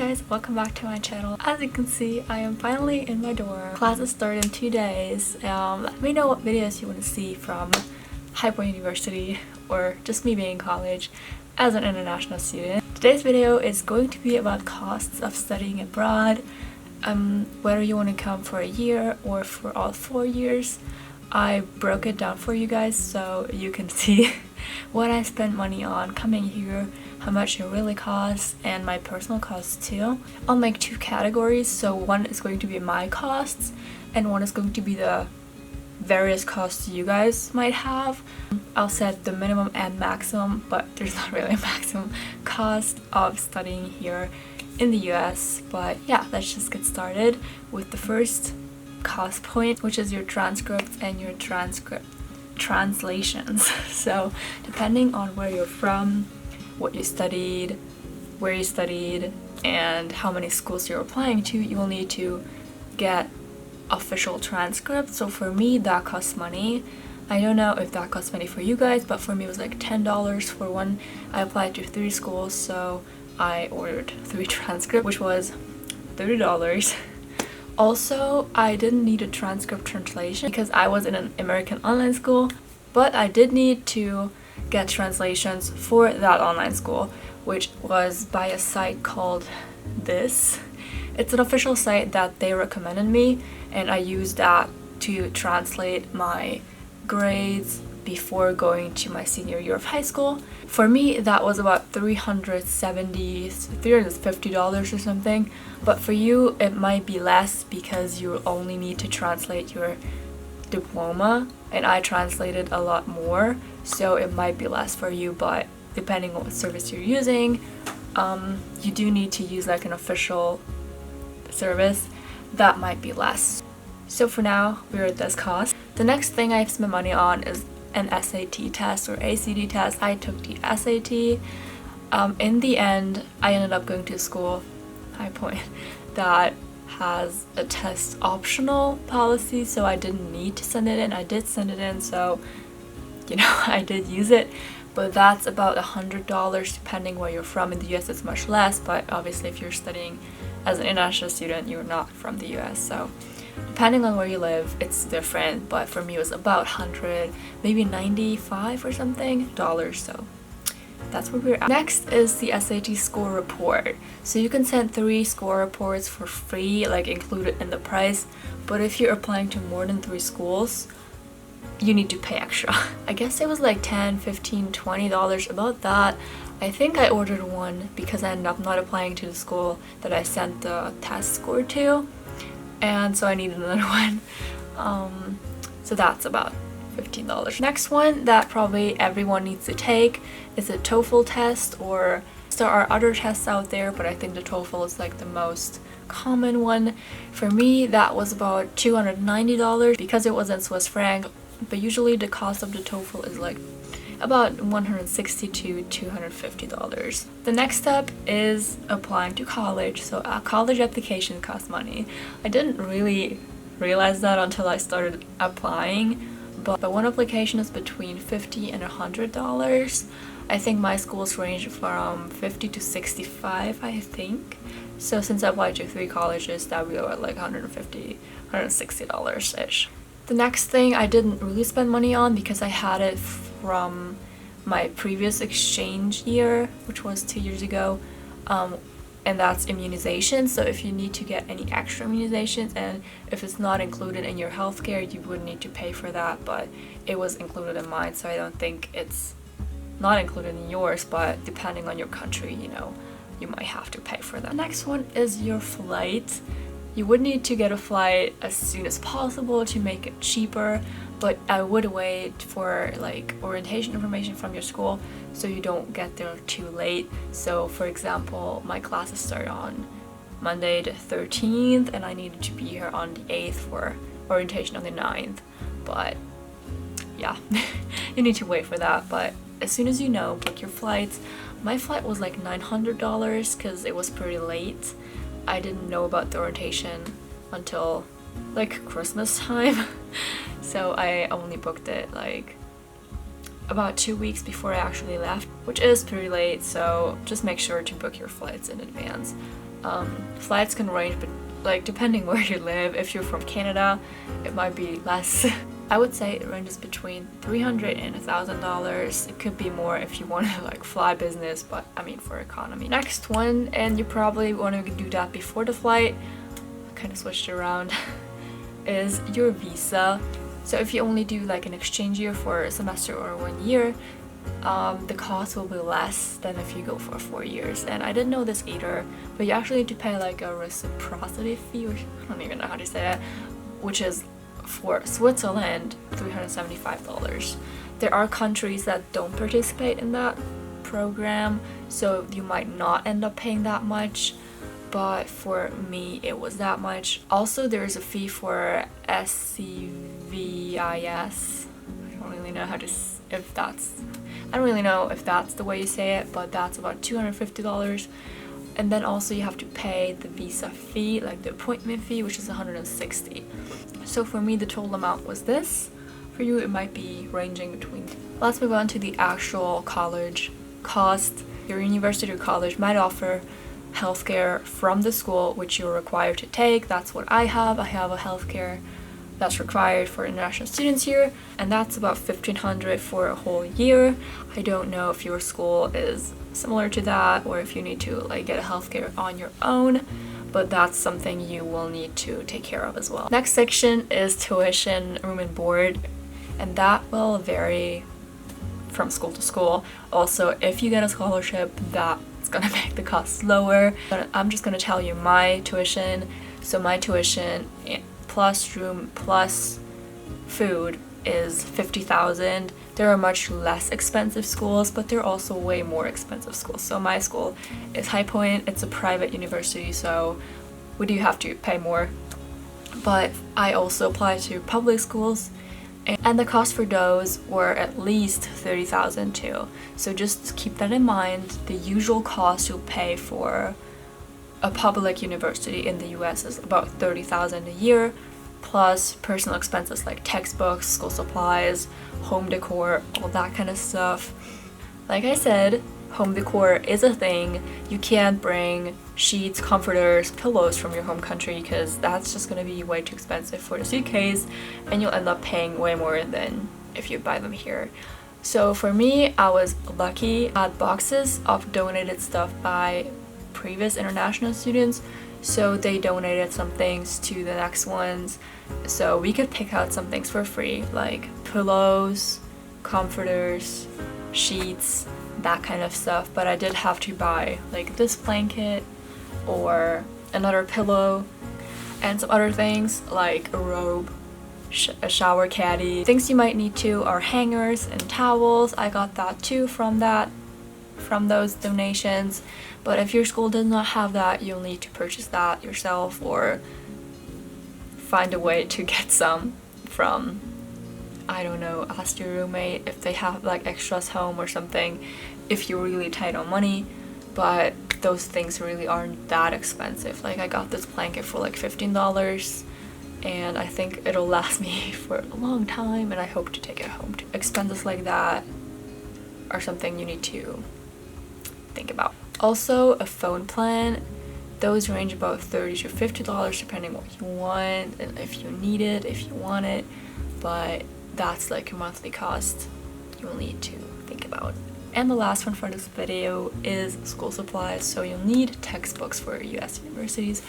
guys, welcome back to my channel. As you can see, I am finally in my dorm. Classes start in 2 days. Let me know what videos you want to see from HIER University or just me being in college as an international student. Today's video is going to be about costs of studying abroad, whether you want to come for a year or for all 4 years. I broke it down for you guys so you can see what I spent money on coming here, how much it really costs, and my personal costs too. I'll make 2 categories, so one is going to be my costs and one is going to be the various costs you guys might have. I'll set the minimum and maximum, but there's not really a maximum cost of studying here in the US. But yeah, let's just get started with the first cost point, which is your transcripts and your translations. So depending on where you're from, what you studied, where you studied, and how many schools you're applying to, you will need to get official transcripts. So for me, that costs money. I don't know if that costs money for you guys, but for me it was like $10 for one. I applied to 3 schools, so I ordered 3 transcripts, which was $30. Also, I didn't need a transcript translation because I was in an American online school, but I did need to get translations for that online school, which was by a site called this. It's an official site that they recommended me, and I used that to translate my grades before going to my senior year of high school. For me, that was about $350 or something, but for you it might be less because you only need to translate your diploma, and I translated a lot more, so it might be less for you. But depending on what service you're using, you do need to use like an official service that might be less. So for now, we're at this cost. The next thing I've spent money on is an SAT test or ACT test. I took the SAT. In the end, I ended up going to a school, High Point, that has a test optional policy, so I didn't need to send it in. I did send it in, so you know, I did use it, but that's about $100 depending where you're from. In the US it's much less, but obviously if you're studying as an international student, you're not from the US, so depending on where you live, it's different. But for me it was about 100, maybe 95 or something dollars, so that's where we're at. Next is the SAT score report. So you can send 3 score reports for free, like included in the price, but if you're applying to more than 3 schools, you need to pay extra. I guess it was like $10, $15, $20, about that. I think I ordered one because I ended up not applying to the school that I sent the test score to, and so I needed another one. So that's about $15. Next one that probably everyone needs to take is a TOEFL test, or there are other tests out there, but I think the TOEFL is like the most common one. For me, that was about $290 because it was in Swiss franc, but usually the cost of the TOEFL is like about $160 to $250. The next step is applying to college. So a college application costs money. I didn't really realize that until I started applying, but one application is between $50 and $100. I think my schools range from $50 to $65, I think. So since I applied to 3 colleges, that would be about like $150, $160-ish. The next thing I didn't really spend money on because I had it from my previous exchange year, which was 2 years ago, and that's immunization. So if you need to get any extra immunizations, and if it's not included in your healthcare, you would need to pay for that, but it was included in mine, so I don't think it's not included in yours, but depending on your country, you know, you might have to pay for that. The next one is your flight. You would need to get a flight as soon as possible to make it cheaper, but I would wait for like orientation information from your school so you don't get there too late. So for example, my classes start on Monday the 13th and I needed to be here on the 8th for orientation on the 9th. But yeah, you need to wait for that. But as soon as you know, book your flights. My flight was like $900 because it was pretty late. I didn't know about the orientation until like Christmas time, so I only booked it like about 2 weeks before I actually left, which is pretty late, so just make sure to book your flights in advance. Flights can range, but like depending where you live. If you're from Canada, it might be less. I would say it ranges between $300 and $1,000. It could be more if you want to like fly business, but I mean for economy. Next one, and you probably want to do that before the flight, kind of switched around, is your visa. So if you only do like an exchange year for a semester or 1 year, the cost will be less than if you go for 4 years. And I didn't know this either, but you actually need to pay like a reciprocity fee, which I don't even know how to say that, which is for Switzerland $375. There are countries that don't participate in that program, so you might not end up paying that much, but for me it was that much. Also, there is a fee for SCVIS. I don't really know if that's the way you say it, but that's about $250. And then also you have to pay the visa fee, like the appointment fee, which is $160. So for me the total amount was this. For you it might be ranging between. Let's move on to the actual college cost. Your university or college might offer healthcare from the school, which you're required to take. That's what I have. I have a healthcare that's required for international students here, and that's about $1,500 for a whole year. I don't know if your school is similar to that or if you need to like get a healthcare on your own, but that's something you will need to take care of as well. Next section is tuition, room and board, and that will vary from school to school. Also, if you get a scholarship, that's gonna make the cost lower, but I'm just gonna tell you my tuition. So my tuition plus room plus food is $50,000. There are much less expensive schools, but there are also way more expensive schools. So my school is High Point. It's a private university, so we do have to pay more. But I also apply to public schools, and the cost for those were at least $30,000 too. So just keep that in mind. The usual cost you'll pay for a public university in the US is about $30,000 a year, plus personal expenses like textbooks, school supplies, home decor, all that kind of stuff. Like I said, home decor is a thing. You can't bring sheets, comforters, pillows from your home country because that's just gonna be way too expensive for the suitcase, and you'll end up paying way more than if you buy them here. So for me, I was lucky. I had boxes of donated stuff by previous international students, so they donated some things to the next ones, so we could pick out some things for free, like pillows, comforters, sheets, that kind of stuff. But I did have to buy like this blanket or another pillow and some other things like a robe, a shower caddy. Things you might need too are hangers and towels. I got that too from those donations. But if your school does not have that, you'll need to purchase that yourself or find a way to get some from, I don't know, ask your roommate if they have like extras home or something if you're really tight on money. But those things really aren't that expensive. Like I got this blanket for like $15 and I think it'll last me for a long time, and I hope to take it home too. Expenses like that are something you need to think about. Also, a phone plan, those range about $30 to $50 depending what you want and if you need it, if you want it, but that's like a monthly cost you'll need to think about. And the last one for this video is school supplies. So you'll need textbooks for US universities.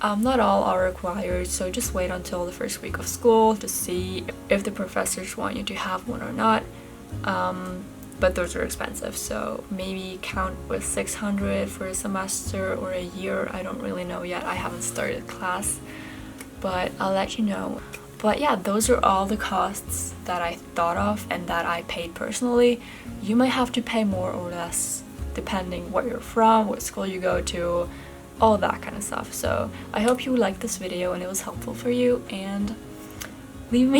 Not all are required, so just wait until the first week of school to see if the professors want you to have one or not. But those are expensive, so maybe count with $600 for a semester or a year. I don't really know yet. I haven't started class, but I'll let you know. But yeah, those are all the costs that I thought of and that I paid personally. You might have to pay more or less depending where you're from, what school you go to, all that kind of stuff. So I hope you liked this video and it was helpful for you, and leave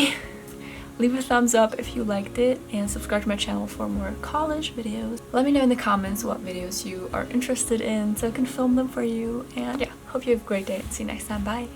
a thumbs up if you liked it, and subscribe to my channel for more college videos. Let me know in the comments what videos you are interested in so I can film them for you. And yeah, hope you have a great day. See you next time. Bye.